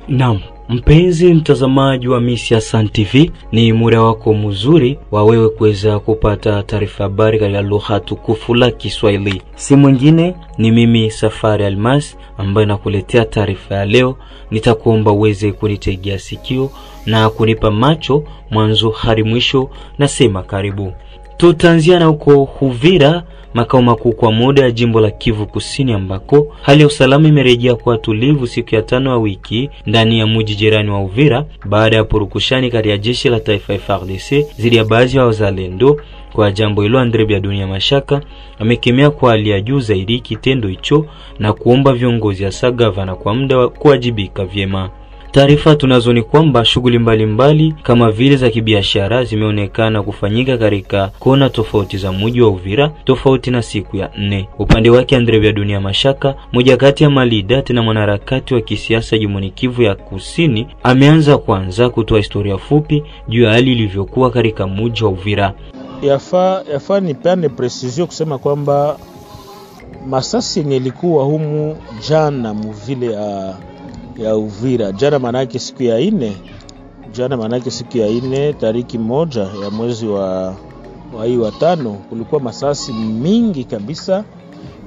Naam, mpenzi mtazamaji wa Misia San TV, ni muda wako mzuri wa wewe kuweza kupata taarifa habari katika lugha tukufu la Kiswahili. Si mwingine ni mimi Safari Almas ambaye nakuletea taarifa ya leo. Nitakuomba uweze kunitegea sikio na kunipa macho mwanzo hadi mwisho. Nasema karibu. Tutaanzia na huko Uvira, makao makuu kwa muda ya jimbo la Kivu Kusini, ambako hali ya usalama imerejea kwa tulivu siku ya 5 ya wiki ndani ya mji jirani wa Uvira baada ya purukushani kati ya jeshi la taifa FARDC dhidi ya baadhi ya wazalendo. Kwa jambo hilo, Andre Biadunia Mashaka amekemea kwa hali ya juu zaidi kitendo hicho na kuomba viongozi hasa gavana kwa muda kuwajibika vyema. Taarifa tunazo ni kwamba shughuli mbalimbali kama vile za kibiashara zimeonekana kufanyika katika kona tofauti za mji wa Uvira tofauti na siku ya 4. Upande wake Andre Biadunia Mashaka, mmoja kati ya malida tena mwanaharakati wa kisiasa jimboni Kivu ya Kusini, ameanza kwanza kutoa historia fupi juu ya hali ilivyokuwa katika mji wa Uvira. Yafaa ni peane precision kusema kwamba masasi nilikuwa humu jana mvile ya Uvira. Jana manake siku ya 4. Tariki 1 ya mwezi wa 5 kulikuwa masasi mingi kabisa.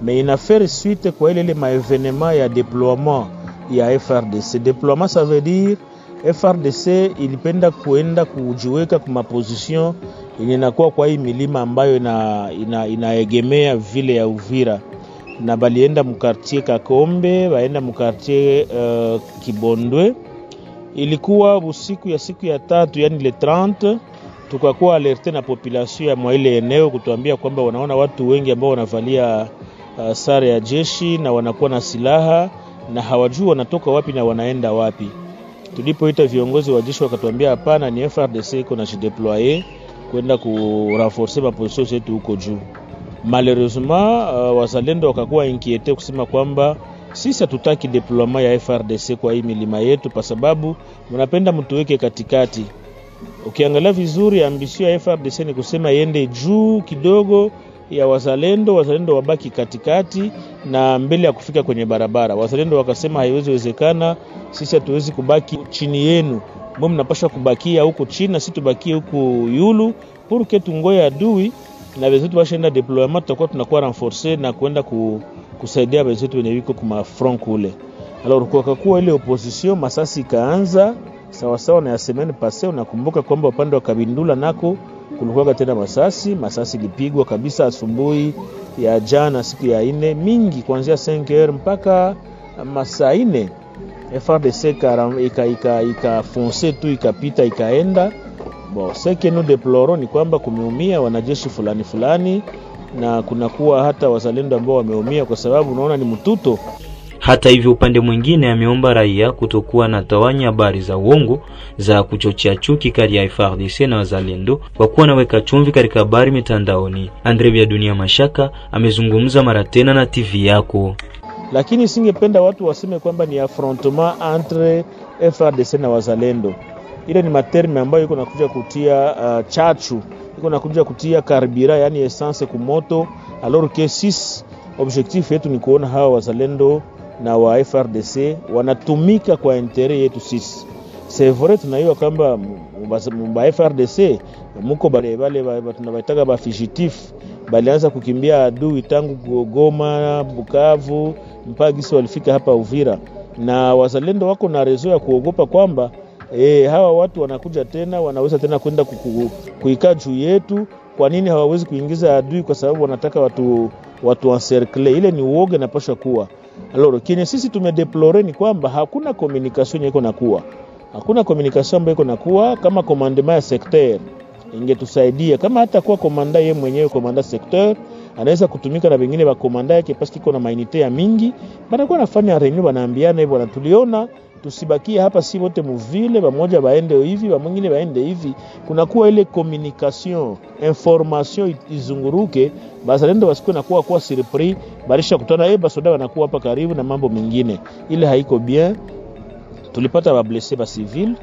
Mais inafere suite kwa ile maevenema ya deploiement ya FARDC. Deploiement ça veut dire FARDC ilipenda kuenda kujiweka kwa position inakuwa kwa hii milima ambayo inaegemea vile ya Uvira. Na balienda mkartie Kakombe, baenda mkartie Kibondwe. Ilikuwa usiku ya siku ya 3, yani le 30, tukakuwa alerte na population ya mwaile eneo kutuambia kwamba wanaona watu wengi ambao wanavalia sare ya jeshi na wanakuwa na silaha na hawajui wanatoka wapi na wanaenda wapi. Tulipoita viongozi wa jeshi wakatuambia hapana, ni FARDC iko na jideployer kwenda ku renforcer ma position zetu huko juu. Malheureusement wazalendo wakakuwa inquiete kusema kwamba sisi hatutaki deploiement ya FARDC kwa hii milima yetu kwa sababu mnapenda mtuweke katikati. Ukiangalia vizuri ambisio ya FARDC ni kusema yende juu kidogo ya wazalendo wabaki katikati na mbele ya kufika kwenye barabara. Wazalendo wakasema haiwezi wezekana, sisi hatuwezi kubaki chini yenu. Mbona mnapaswa kubakia huko chini na sisi tubakie huko yulu pour tungoe adui na wenzetu washaenda deploiement, tutakuwa tunakuwa renforcer na kwenda kusaidia wenzetu wenye wiko kuma front kule. Alors kwa ile opposition masasi kaanza sawa na ya semaine passée. Unakumbuka kwamba upande wa Kabindula nako kulikuwa tena masasi lipigwa kabisa asubuhi ya jana siku ya 4 mingi kuanzia 5h mpaka masaa 4. FARDC ikafonce tu ikapita ikaenda. Bon, ce que nous déplorons ni kwamba kumeumia wanajeshi fulani na kunakuwa hata wazalendo ambao wameumia kwa sababu unaona ni mtuto. Hata hivyo, upande mwingine ameomba raia kutokuwa na tawanya habari za uongo za kuchochea chuki kati ya FARDC na wazalendo kwa kuwa naweka chumvi katika habari mitandaoni. Andre Biadunia Mashaka amezungumza mara tena na TV yako. Lakini singependa watu waseme kwamba ni affrontement entre FARDC na wazalendo. Ile ni materme ambayo iko nakuja kutia chachu, iko nakuja kutia karibira, yani essence kumoto. Alors que sisi objectif yetu ni kuona hawa wazalendo na wa FARDC wanatumika kwa intérêt yetu sisi. C'est vrai tunaiwa kwamba mba FARDC muko bale tunabaitaga ba fugitif balianza kukimbia adui tangu Goma, Bukavu mpaka gisi walifika hapa Uvira, na wazalendo wako na rezo ya kuogopa kwamba hawa watu wanakuja tena, wanaweza tena kwenda kuikaa juu yetu. Kwa nini hawawezi kuingiza adui? Kwa sababu wanataka watu encercle. Ile ni uoga na pasha kuwa. Alors kile sisi tumedeplore ni kwamba hakuna communication yako nakuwa. Hakuna communication ambayo iko nakuwa. Kama commandement ya secteur ingetusaidia, kama hata kwa komanda yeye mwenyewe komanda secteur anaweza kutumika na wengine wa komanda yake paski iko na mainite ya mingi, banakuwa nafanya reunion wanaambiana hivyo, na tuliona tusibakie hapa si wote muvile pamoja, baende hivi ba mwingine baende hivi. Kuna kuwa ile communication information izunguruke, bazalendo wasikuwe na kuwa surpris barisha kutana basoda wanakuwa hapa karibu na mambo mengine. Ile haiko bien. Tulipata ba blessé ba civil,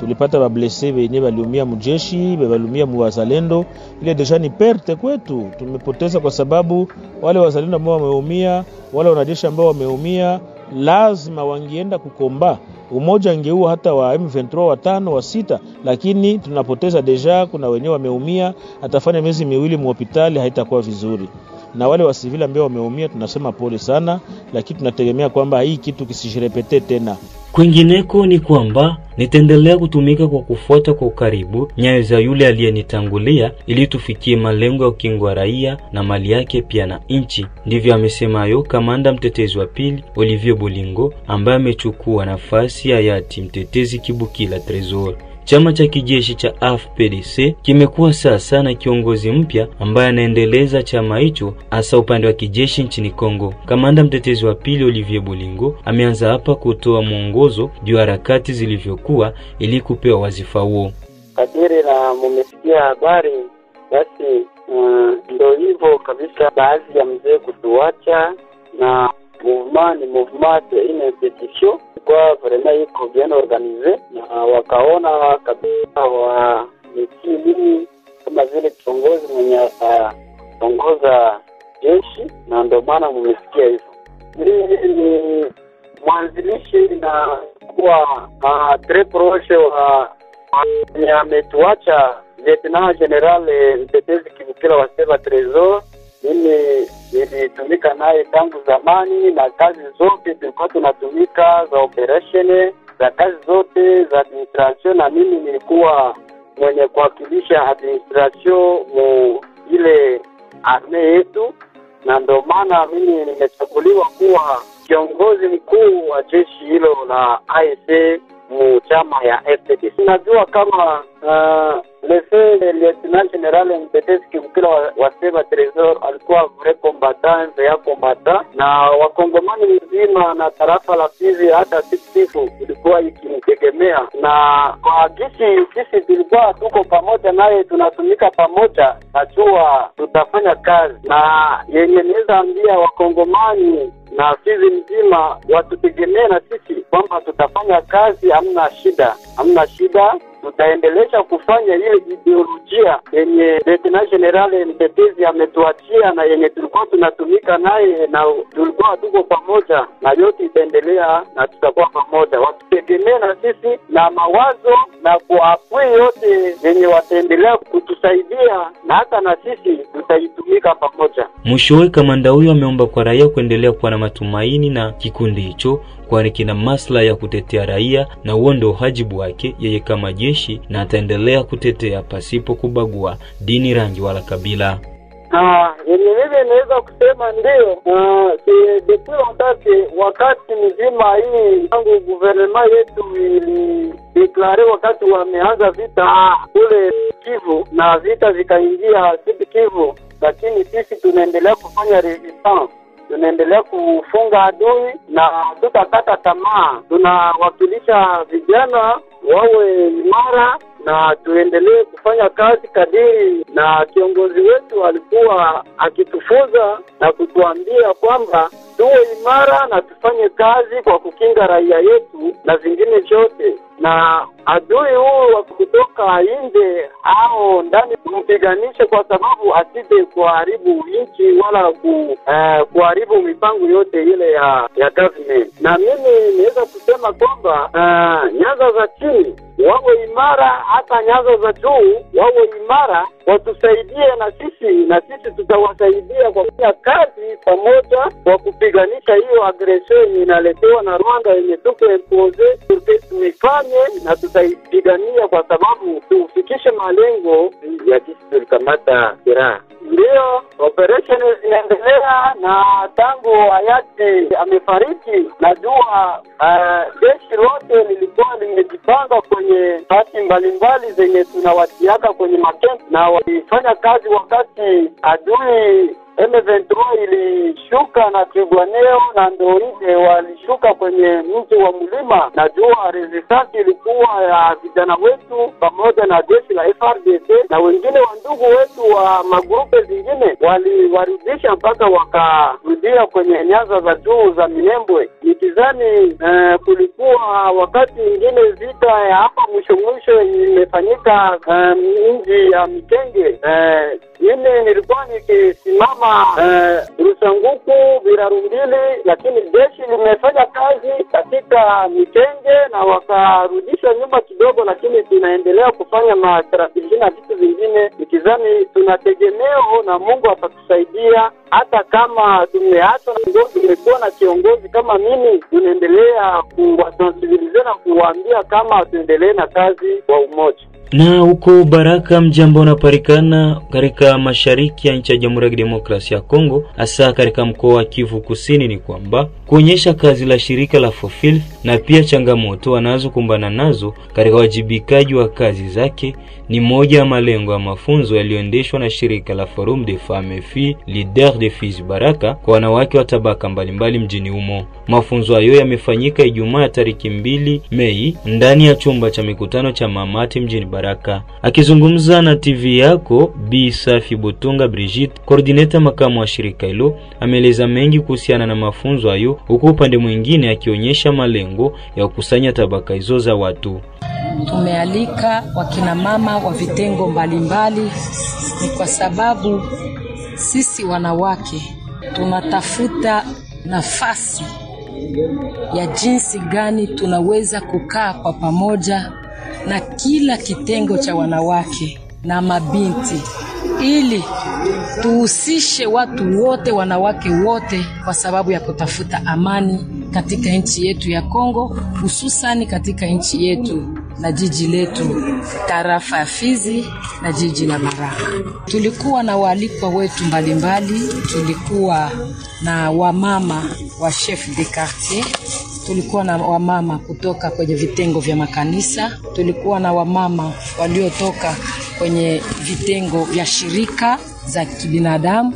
tulipata ba blessé wenye waliumia mjeshi, waliumia muwazalendo. Ile deja ni perte kwetu, tumepoteza kwa sababu wale wazalendo ambao wameumia, wale wanajeshi ambao wameumia lazima wangeenda kukomba. umoja ingeua hata wa M23 5 wa 6, lakini tunapoteza deja. Kuna wenyewe wameumia, atafanya miezi miwili mhospitali, haitakuwa vizuri. Na wale wa civil ambao wameumia tunasema pole sana, lakini tunategemea kwamba hii kitu kisijirepete tena. Kwingineko ni kwamba nitaendelea kutumika kwa kufuata kwa ukaribu nyayo za yule aliyenitangulia ili tufikie malengo ya ukingo wa raia na mali yake pia na nchi. Ndivyo amesema kamanda mtetezi wa pili Olivier Bolingo, ambaye amechukua nafasi ya hayati mtetezi Kibukila Tresor. Chama cha kijeshi cha AFPDC kimekuwa sasa na kiongozi mpya ambaye anaendeleza chama hicho hasa upande wa kijeshi nchini Kongo. Kamanda mtetezi wa pili Olivier Bolingo ameanza hapa kutoa mwongozo juu ya harakati zilivyokuwa ili kupewa wazifa huo. Kadiri na mmesikia habari, basi ndio hivyo kabisa, baadhi ya mzee kutuacha na mouvement une petition kwa vraiment iko bien organisé, na wakaona kabisa wa mimi kama vile kiongozi mwenye ataongoza jeshi, na ndio maana mmesikia hivyo. Ni mwanzilishi na kuwa très proche wa ametuacha Lieutenant General mtetezi Kibukila wa Seva Tresor. Mimi nilitumika naye tangu zamani, na kazi zote tulikuwa tunatumika za operation, za kazi zote za administration, na mimi nilikuwa mwenye kuwakilisha administration mu ile arme yetu, na ndio maana mimi nimechaguliwa kuwa kiongozi mkuu wa jeshi hilo la AFC mu chama ya FPDC. Najua kama le Lieutenant General mtetezi Kibukila wa Seva Tresor alikuwa vrai combattant ya combattant, na wakongomani mzima na tarafa la Fizi hata siku ilikuwa ikimtegemea, na kwa gisi tulikuwa tuko pamoja naye, tunatumika pamoja, najua tutafanya kazi, na yenye niweza ambia wakongomani na Fizi mzima watutegemee na sisi kwamba tutafanya kazi, hamna shida, tutaendelea kufanya ile ideolojia yenye Lieutenant General mtetezi ametuachia, na yenye tulikuwa tunatumika naye, na tulikuwa tuko pamoja, na yote itaendelea na tutakuwa pamoja. Watutegemee na sisi na mawazo na kuapui yote yenye wataendelea kutusaidia, na hata na sisi tutaitumika pamoja. Mwishowe kamanda huyo ameomba kwa raia kuendelea kuwa na matumaini na kikundi hicho, kwani kina maslahi ya kutetea raia, na huo ndio wajibu wake yeye kama jeshi, na ataendelea kutetea pasipo kubagua dini, rangi wala kabila. Yenye mimi naweza kusema ndio, wakati mzima hii tangu gouvernement yetu ilideklare wakati wameanza vita kule Kivu na vita vikaingia Sud Kivu, lakini sisi tunaendelea kufanya resistance, tunaendelea kufunga adui na tutakata tamaa. Tunawakilisha vijana wawe imara na tuendelee kufanya kazi kadiri na kiongozi wetu alikuwa akitufunza na kutuambia kwamba tuwe imara na tufanye kazi kwa kukinga raia yetu na vingine vyote, na adui huu wa kutoka nje au ndani kumpiganisha, kwa sababu asije kuharibu nchi wala kuharibu mipango yote ile ya government. Na mimi niweza kusema kwamba nyanza za chini wawe imara, hata nyanza za juu wawe imara, watusaidie na sisi tutawasaidia kwa kufanya kazi pamoja kwa kupiganisha hiyo aggression inaletewa na Rwanda yenye tuko impose. Tuifanye na tutaipigania kwa sababu tufikishe malengo ya sisi tulikamata silaha. Ndio operation zinaendelea, na tangu hayati amefariki najua jeshi lote lilikuwa limejipanga kwenye pati mbalimbali zenye tunawatiaka kwenye makempi, na walifanya kazi wakati adui M23 ilishuka na Twirwaneho na Ndoride walishuka kwenye mji wa Mlima. Najua resistance ilikuwa ya vijana wetu pamoja na jeshi la FARDC na wengine wa ndugu wetu wa magrupe zingine waliwarudisha mpaka wakarudia kwenye nyanza za juu za Minembwe. Nikizani kulikuwa wakati mwingine vita vita ya hapa mwisho imefanyika mji ya Mikenge. Mimi nilikuwa nikisimama Rusanguku Birarumbili, lakini jeshi limefanya kazi katika Mikenge na wakarudisha nyuma kidogo, lakini tunaendelea kufanya mastrategia na vitu vingine. Nikizani tunategemeo na Mungu atatusaidia, hata kama tumeachwa na tumekuwa na kiongozi kama mimi, tunaendelea kuwasensibilize na kuwaambia kama tuendelee na kazi kwa umoja. Na huko Baraka, mjambo unapatikana katika mashariki ya nchi ya Jamhuri ya Kidemokrasia ya Kongo, hasa katika mkoa wa Kivu Kusini, ni kwamba kuonyesha kazi la shirika la Fulfil na pia changamoto wanazokumbana nazo katika wajibikaji wa kazi zake ni moja ya malengo ya mafunzo yaliyoendeshwa na shirika la Forum des Femmes Filles Leaders de Filles Baraka kwa wanawake wa tabaka mbalimbali mjini humo. Mafunzo hayo yamefanyika Ijumaa tariki 2 Mei ndani ya chumba cha mikutano cha Mamati mjini Baraka. Akizungumza na TV yako, Bi Safi Botunga Brigitte, coordinator makamu wa shirika hilo, ameeleza mengi kuhusiana na mafunzo hayo, huku upande mwingine akionyesha malengo ya kukusanya tabaka hizo za watu. Tumealika wakina mama wa vitengo mbalimbali ni kwa sababu sisi wanawake tunatafuta nafasi ya jinsi gani tunaweza kukaa kwa pamoja na kila kitengo cha wanawake na mabinti, ili tuhusishe watu wote, wanawake wote, kwa sababu ya kutafuta amani katika nchi yetu ya Kongo, hususani katika nchi yetu na jiji letu tarafa ya Fizi na jiji la Baraka. Tulikuwa na waalikwa wetu mbalimbali, tulikuwa na wamama wa chef de quartier, tulikuwa na wamama kutoka kwenye vitengo vya makanisa, tulikuwa na wamama waliotoka kwenye vitengo vya shirika za kibinadamu,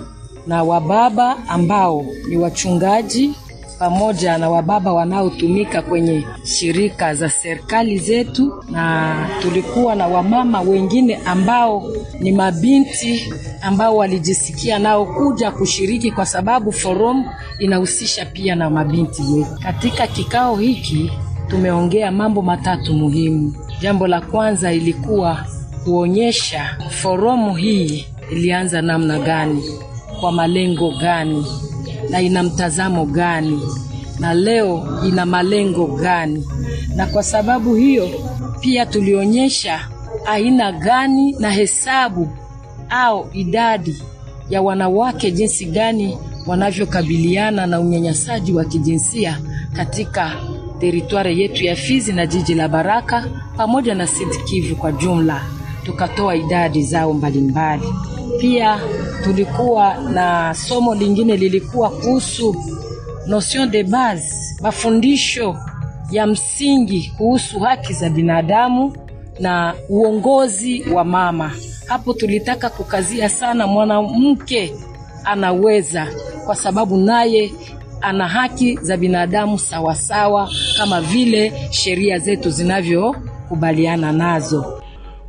na wababa ambao ni wachungaji, pamoja na wababa wanaotumika kwenye shirika za serikali zetu, na tulikuwa na wamama wengine ambao ni mabinti ambao walijisikia nao kuja kushiriki, kwa sababu forum inahusisha pia na mabinti wetu. Katika kikao hiki tumeongea mambo matatu muhimu. Jambo la kwanza ilikuwa kuonyesha forum hii ilianza namna gani, kwa malengo gani, na ina mtazamo gani, na leo ina malengo gani. Na kwa sababu hiyo pia tulionyesha aina gani na hesabu au idadi ya wanawake jinsi gani wanavyokabiliana na unyanyasaji wa kijinsia katika teritwari yetu ya Fizi na jiji la Baraka pamoja na Sud Kivu kwa jumla. Tukatoa idadi zao mbalimbali. Pia tulikuwa na somo lingine lilikuwa kuhusu notion de base, mafundisho ya msingi kuhusu haki za binadamu na uongozi wa mama. Hapo tulitaka kukazia sana mwanamke anaweza, kwa sababu naye ana haki za binadamu sawa sawa kama vile sheria zetu zinavyokubaliana nazo.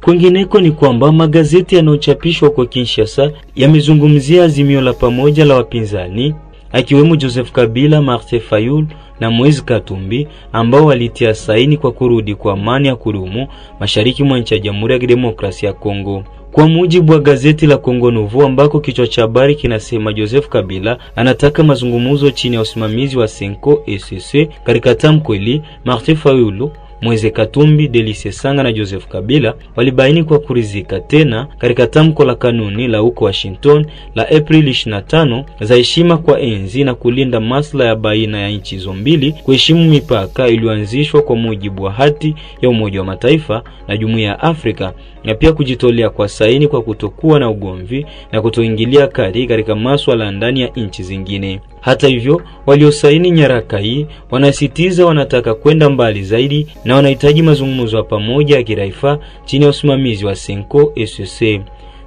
Kwingineko ni kwamba magazeti yanayochapishwa kwa Kinshasa yamezungumzia azimio la pamoja la wapinzani, akiwemo Joseph Kabila, Martin Fayulu na Moise Katumbi, ambao walitia saini kwa kurudi kwa amani ya kudumu mashariki mwa nchi ya Jamhuri ya Kidemokrasia ya Kongo. Kwa mujibu wa gazeti la Congo Nouveau, ambako kichwa cha habari kinasema Joseph Kabila anataka mazungumzo chini ya usimamizi wa Senko ECC, katika tamko hili Martin Fayulu, Moise Katumbi, Delice Sanga na Joseph Kabila walibaini kwa kurizika tena katika tamko la kanuni la huko Washington la Aprili 25 za heshima kwa enzi na kulinda maslahi ya baina ya nchi hizo mbili, kuheshimu mipaka iliyoanzishwa kwa mujibu wa hati ya Umoja wa Mataifa na Jumuiya ya Afrika, na pia kujitolea kwa saini kwa kutokuwa na ugomvi na kutoingilia kati katika masuala ndani ya nchi zingine. Hata hivyo, waliosaini nyaraka hii wanasitiza wanataka kwenda mbali zaidi na wanahitaji mazungumzo ya pamoja ya kiraifa chini ya usimamizi wa Senko ECC.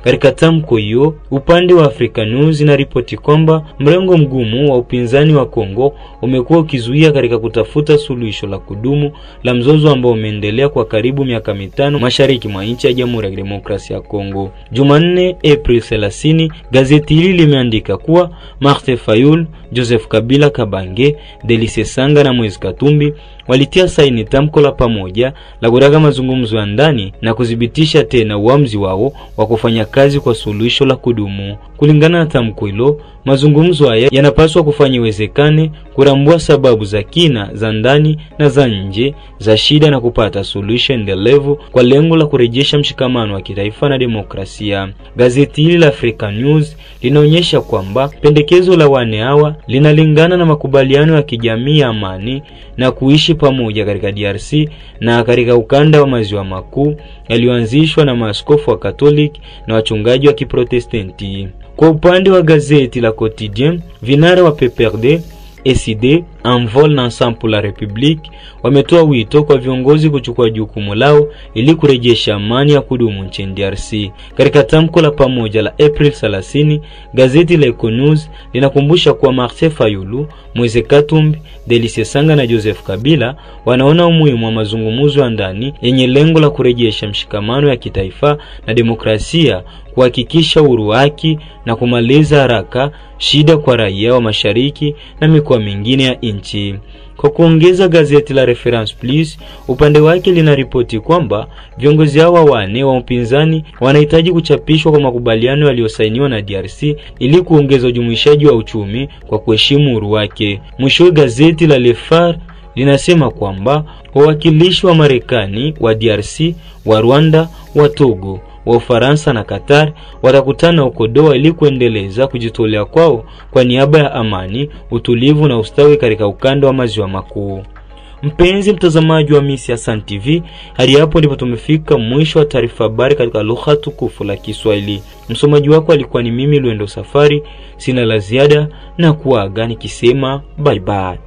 Katika tamko hiyo, upande wa Africa News inaripoti kwamba mrengo mgumu wa upinzani wa Kongo umekuwa ukizuia katika kutafuta suluhisho la kudumu la mzozo ambao umeendelea kwa karibu miaka 5 mashariki mwa nchi ya Jamhuri ya Kidemokrasia ya Kongo. Jumanne, April 30, gazeti hili limeandika kuwa Martin Fayulu, Joseph Kabila Kabange, Delice Sanga na Moise Katumbi walitia saini tamko la pamoja la kutaka mazungumzo ya ndani na kudhibitisha tena uamuzi wao wa kufanya kazi kwa suluhisho la kudumu. Kulingana na tamko hilo, mazungumzo haya yanapaswa kufanya iwezekane kurambua sababu za kina za ndani na za nje za shida na kupata suluhisho endelevu kwa lengo la kurejesha mshikamano wa kitaifa na demokrasia. Gazeti hili la Africa News linaonyesha kwamba pendekezo la wane hawa linalingana na makubaliano ya kijamii ya amani na kuishi pamoja katika DRC na katika ukanda wa maziwa makuu yaliyoanzishwa na maaskofu wa Catholic na wachungaji wa Kiprotestanti. Kwa upande wa gazeti la Quotidien, vinara wa PPRD, SID, Envol na Ensemble pour la République wametoa wito kwa viongozi kuchukua jukumu lao ili kurejesha amani ya kudumu nchini DRC. Katika tamko la pamoja la April 30, gazeti la Econews linakumbusha kuwa Martin Fayulu, Moise Katumbi, Delice Sanga na Joseph Kabila wanaona umuhimu wa mazungumzo ya ndani yenye lengo la kurejesha mshikamano ya kitaifa na demokrasia, kuhakikisha uhuru, haki na kumaliza haraka shida kwa raia wa mashariki na mikoa mingine ya nchi. Kwa kuongeza, gazeti la Reference Plus upande wake linaripoti kwamba viongozi hawa wane wa upinzani wanahitaji kuchapishwa kwa makubaliano yaliyosainiwa na DRC ili kuongeza ujumuishaji wa uchumi kwa kuheshimu uhuru wake. Mwisho, gazeti la Le Phare linasema kwamba wawakilishi wa Marekani, wa DRC, wa Rwanda, wa Togo, wa Ufaransa na Qatar watakutana huko Doha ili kuendeleza kujitolea kwao kwa niaba ya amani, utulivu na ustawi katika ukanda wa maziwa makuu. Mpenzi mtazamaji wa Miss Hassan TV, hadi hapo ndipo tumefika mwisho wa taarifa habari katika lugha tukufu la Kiswahili. Msomaji wako alikuwa ni mimi Luendo Safari. Sina la ziada na kuaga nikisema bye bye.